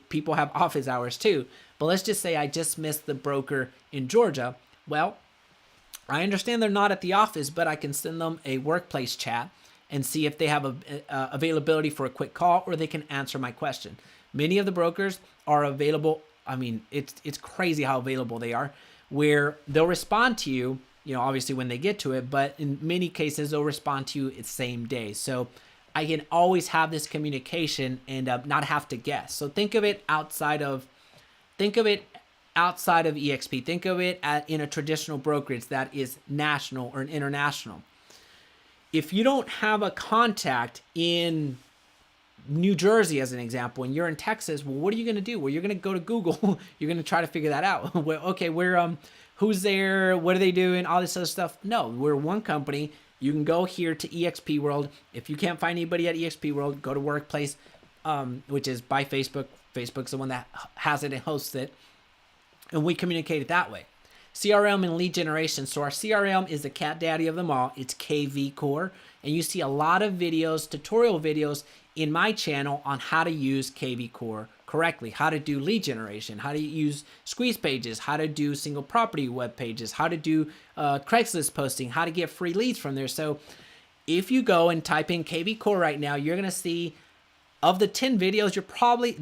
People have office hours too. But let's just say I just missed the broker in Georgia. Well, I understand they're not at the office, but I can send them a workplace chat and see if they have availability for a quick call or they can answer my question. Many of the brokers are available. I mean, it's crazy how available they are, where they'll respond to you, obviously when they get to it, but in many cases, they'll respond to you the same day. So I can always have this communication and not have to guess. So think of it outside of EXP. Think of it in a traditional brokerage that is national or an international. If you don't have a contact in New Jersey, as an example, and you're in Texas, well, what are you going to do? Well, you're going to go to Google. You're going to try to figure that out. Well, okay, who's there? What are they doing? All this other stuff. No, we're one company. You can go here to eXp World. If you can't find anybody at eXp World, go to Workplace, which is by Facebook. Facebook's the one that has it and hosts it. And we communicate it that way. CRM and lead generation. So our CRM is the cat daddy of them all. It's KV Core. And you see a lot of videos, tutorial videos in my channel on how to use KV Core correctly, how to do lead generation, how to use squeeze pages, how to do single property web pages, how to do Craigslist posting, how to get free leads from there. So if you go and type in KV Core right now, you're going to see of the 10 videos,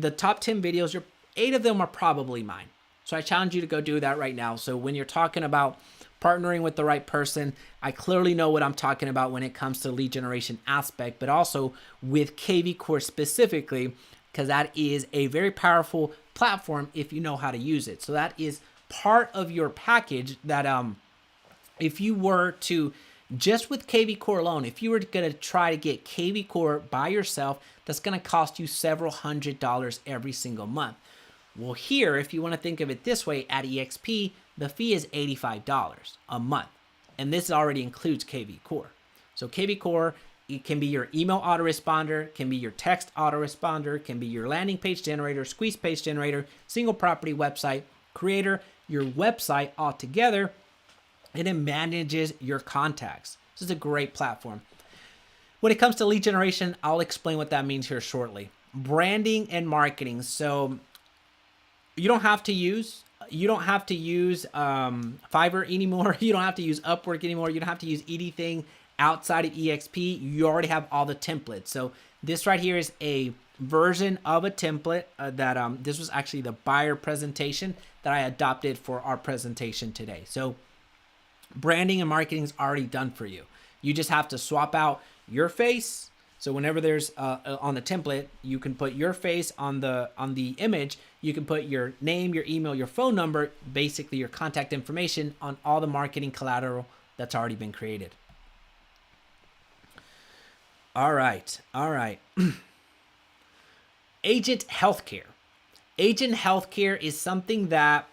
the top 10 videos, 8 of them are probably mine. So I challenge you to go do that right now. So when you're talking about partnering with the right person, I clearly know what I'm talking about when it comes to lead generation aspect, but also with KV Core specifically, because that is a very powerful platform if you know how to use it. So that is part of your package that if you were to, just with KV Core alone, if you were going to try to get KV Core by yourself, that's going to cost you several $100s every single month. Well, here, if you want to think of it this way, at EXP, the fee is $85 a month. And this already includes KV Core. So KV Core, it can be your email autoresponder, can be your text autoresponder, can be your landing page generator, squeeze page generator, single property website creator, your website altogether, and it manages your contacts. This is a great platform. When it comes to lead generation, I'll explain what that means here shortly. Branding and marketing. So you don't have to use Fiverr anymore. You don't have to use Upwork anymore. You don't have to use anything outside of EXP. You already have all the templates. So this right here is a version of a template that this was actually the buyer presentation that I adopted for our presentation today. So branding and marketing is already done for you. You just have to swap out your face. So whenever there's on the template, you can put your face on the image. You can put your name, your email, your phone number, basically your contact information on all the marketing collateral that's already been created. All right. All right. Agent healthcare. Agent healthcare is something that,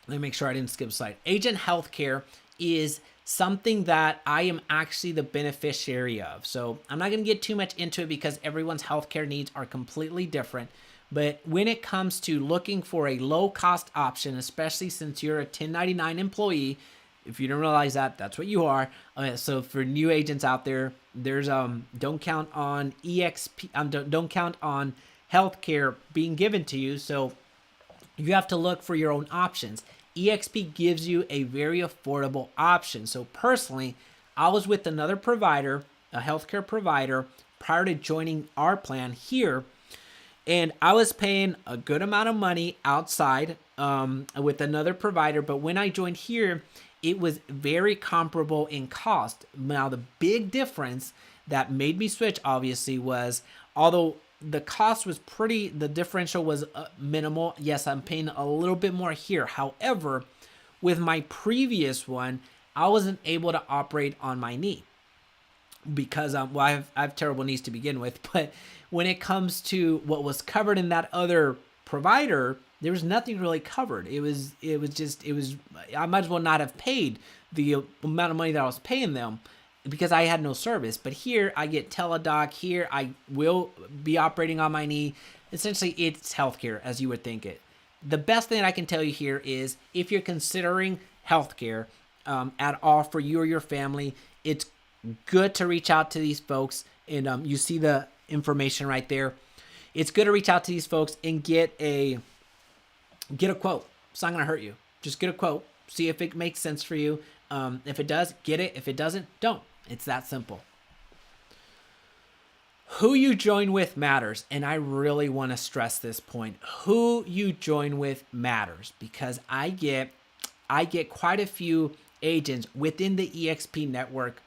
let me make sure I didn't skip a slide. Agent healthcare is something that I am actually the beneficiary of. So I'm not going to get too much into it because everyone's healthcare needs are completely different. But when it comes to looking for a low cost option, especially since you're a 1099 employee, if you don't realize that, that's what you are. So for new agents out there, there's don't count on EXP, don't count on healthcare being given to you. So you have to look for your own options. EXP gives you a very affordable option. So personally, I was with another provider, a healthcare provider, prior to joining our plan here, and I was paying a good amount of money outside with another provider. But when I joined here, it was very comparable in cost. Now, the big difference that made me switch, obviously, was although the cost was the differential was minimal. Yes, I'm paying a little bit more here. However, with my previous one, I wasn't able to operate on my knee because I have terrible knees to begin with. But when it comes to what was covered in that other provider, there was nothing really covered. It was I might as well not have paid the amount of money that I was paying them because I had no service. But here I get teledoc. Here I will be operating on my knee. Essentially, it's healthcare as you would think it. The best thing I can tell you here is if you're considering healthcare at all for you or your family, it's good to reach out to these folks. And you see the information right there. It's good to reach out to these folks and get a quote. It's not going to hurt you. Just get a quote. See if it makes sense for you. If it does, get it. If it doesn't, don't. It's that simple. Who you join with matters. And I really want to stress this point. Who you join with matters because I get quite a few agents within the EXP network,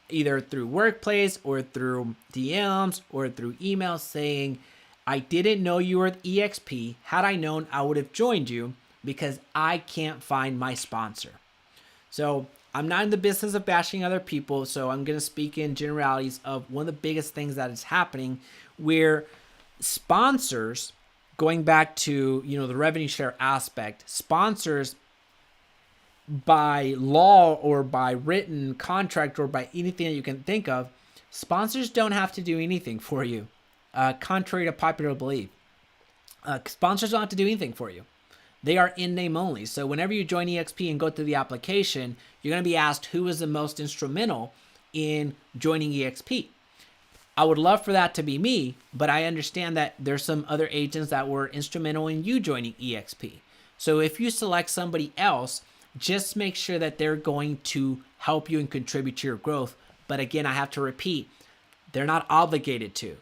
either through Workplace or through DMs or through emails saying, I didn't know you were at EXP. Had I known, I would have joined you because I can't find my sponsor. So I'm not in the business of bashing other people, so I'm going to speak in generalities of one of the biggest things that is happening where sponsors, going back to, the revenue share aspect, sponsors by law or by written contract or by anything that you can think of, sponsors don't have to do anything for you. Contrary to popular belief, sponsors don't have to do anything for you. They are in name only. So whenever you join EXP and go through the application, you're going to be asked who was the most instrumental in joining EXP. I would love for that to be me, but I understand that there's some other agents that were instrumental in you joining EXP. So if you select somebody else, just make sure that they're going to help you and contribute to your growth. But again, I have to repeat, they're not obligated to.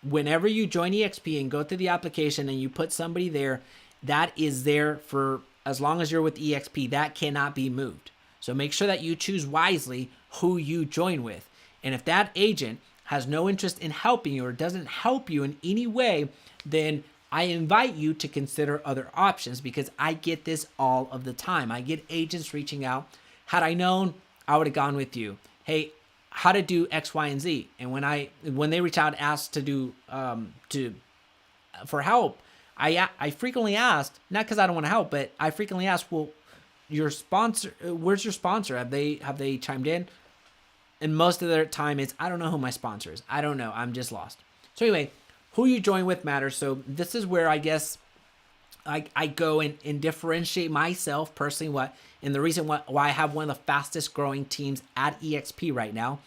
Whenever you join EXP and go through the application and you put somebody there, that is there for as long as you're with EXP. That cannot be moved. So make sure that you choose wisely who you join with. And if that agent has no interest in helping you or doesn't help you in any way, then I invite you to consider other options because I get this all of the time. I get agents reaching out. Had I known, I would have gone with you. Hey, how to do X, Y, and Z. And when they reach out and ask to do for help, I frequently asked, not because I don't want to help, but I frequently asked, well, your sponsor, where's your sponsor? Have they chimed in? And most of their time is, I don't know who my sponsor is. I don't know. I'm just lost. So anyway, who you join with matters. So this is where I guess I go and differentiate myself personally. And the reason why I have one of the fastest growing teams at EXP right now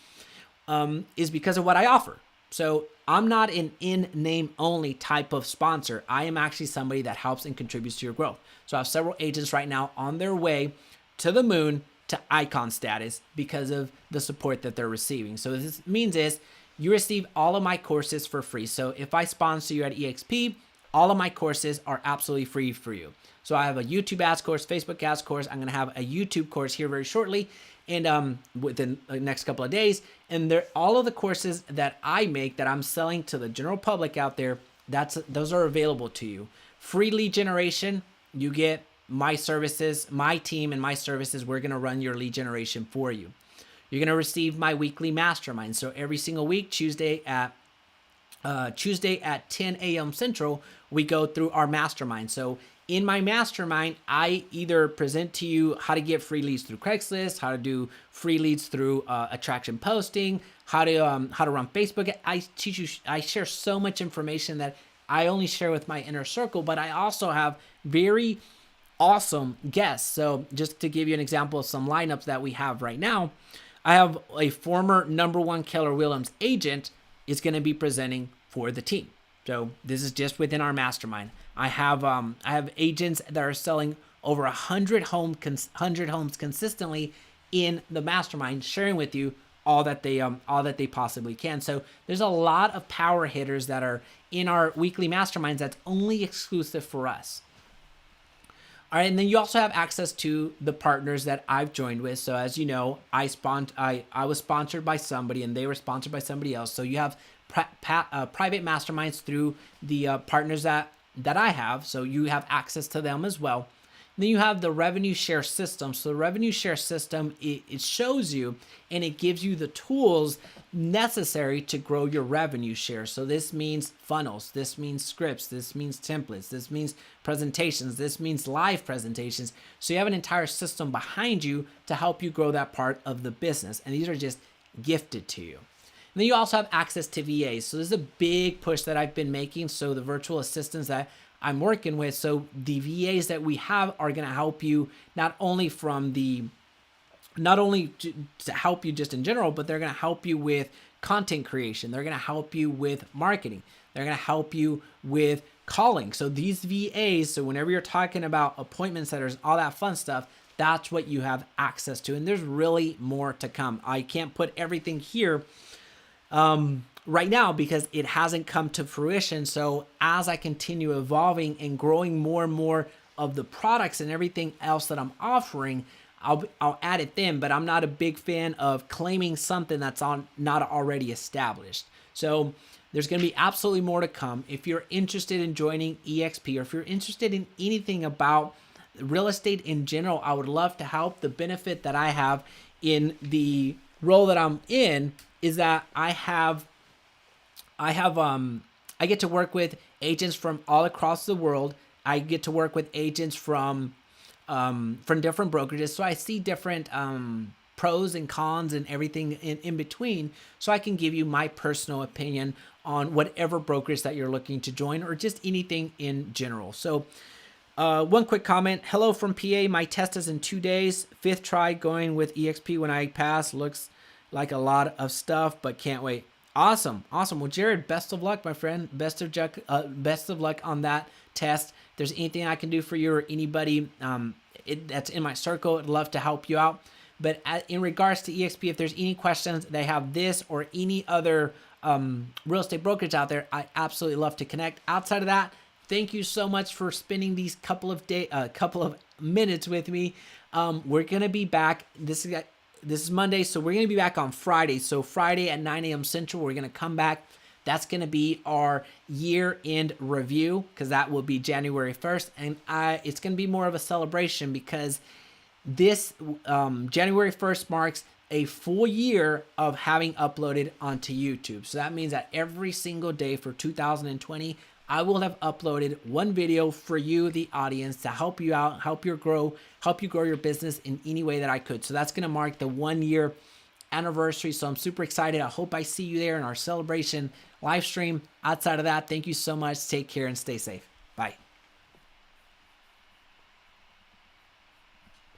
is because of what I offer. So I'm not an in-name only type of sponsor. I am actually somebody that helps and contributes to your growth. So I have several agents right now on their way to the moon to icon status because of the support that they're receiving. So what this means is you receive all of my courses for free. So if I sponsor you at EXP, all of my courses are absolutely free for you. So I have a YouTube ads course, Facebook ads course. I'm going to have a YouTube course here very shortly and within the next couple of days. And all of the courses that I make that I'm selling to the general public out there, those are available to you. Free lead generation, you get my services, my team and my services. We're going to run your lead generation for you. You're going to receive my weekly mastermind. So every single week, Tuesday at 10 a.m. Central, we go through our mastermind. So in my mastermind, I either present to you how to get free leads through Craigslist, how to do free leads through attraction posting, how to run Facebook. I teach you. I share so much information that I only share with my inner circle, but I also have very awesome guests. So just to give you an example of some lineups that we have right now, I have a former #1 Keller Williams agent is going to be presenting for the team. So this is just within our mastermind. I have agents that are selling over 100 homes consistently in the mastermind, sharing with you all that they possibly can. So there's a lot of power hitters that are in our weekly masterminds that's only exclusive for us. All right, and then you also have access to the partners that I've joined with. So as you know, I was sponsored by somebody, and they were sponsored by somebody else. So you have private masterminds through the partners that I have. So you have access to them as well. And then you have the revenue share system. So the revenue share system, it shows you and it gives you the tools necessary to grow your revenue share. So this means funnels, this means scripts, this means templates, this means presentations, this means live presentations. So you have an entire system behind you to help you grow that part of the business. And these are just gifted to you. And then you also have access to VAs. So this is a big push that I've been making. So the virtual assistants that I'm working with, so the VAs that we have are going to help you not only to help you just in general, but they're going to help you with content creation. They're going to help you with marketing. They're going to help you with calling. So these VAs, so whenever you're talking about appointment setters, all that fun stuff, that's what you have access to. And there's really more to come. I can't put everything here right now because it hasn't come to fruition. So as I continue evolving and growing more and more of the products and everything else that I'm offering, I'll add it then, but I'm not a big fan of claiming something that's not already established. So there's going to be absolutely more to come. If you're interested in joining EXP, or if you're interested in anything about real estate in general, I would love to help. The benefit that I have in the role that I'm in is that I get to work with agents from all across the world. I get to work with agents from different brokerages. So I see different pros and cons and everything in between. So I can give you my personal opinion on whatever brokerage that you're looking to join, or just anything in general. So one quick comment. Hello from PA. My test is in 2 days. 5th try going with EXP when I pass. Looks like a lot of stuff, but can't wait. Awesome. Well, Jared, best of luck, my friend. Best of luck on that test. If there's anything I can do for you or anybody that's in my circle, I'd love to help you out. But in regards to EXP, if there's any questions, they have this or any other real estate brokerage out there, I absolutely love to connect. Outside of that, thank you so much for spending these couple of minutes with me. We're gonna be back. This is Monday, so we're going to be back on Friday. So Friday at 9 a.m. Central, we're going to come back. That's going to be our year-end review, because that will be January 1st. And it's going to be more of a celebration, because this January 1st marks a full year of having uploaded onto YouTube. So that means that every single day for 2020, I will have uploaded one video for you, the audience, to help you out, help you grow your business in any way that I could. So that's going to mark the 1 year anniversary. So I'm super excited. I hope I see you there in our celebration live stream. Outside of that, thank you so much. Take care and stay safe. Bye.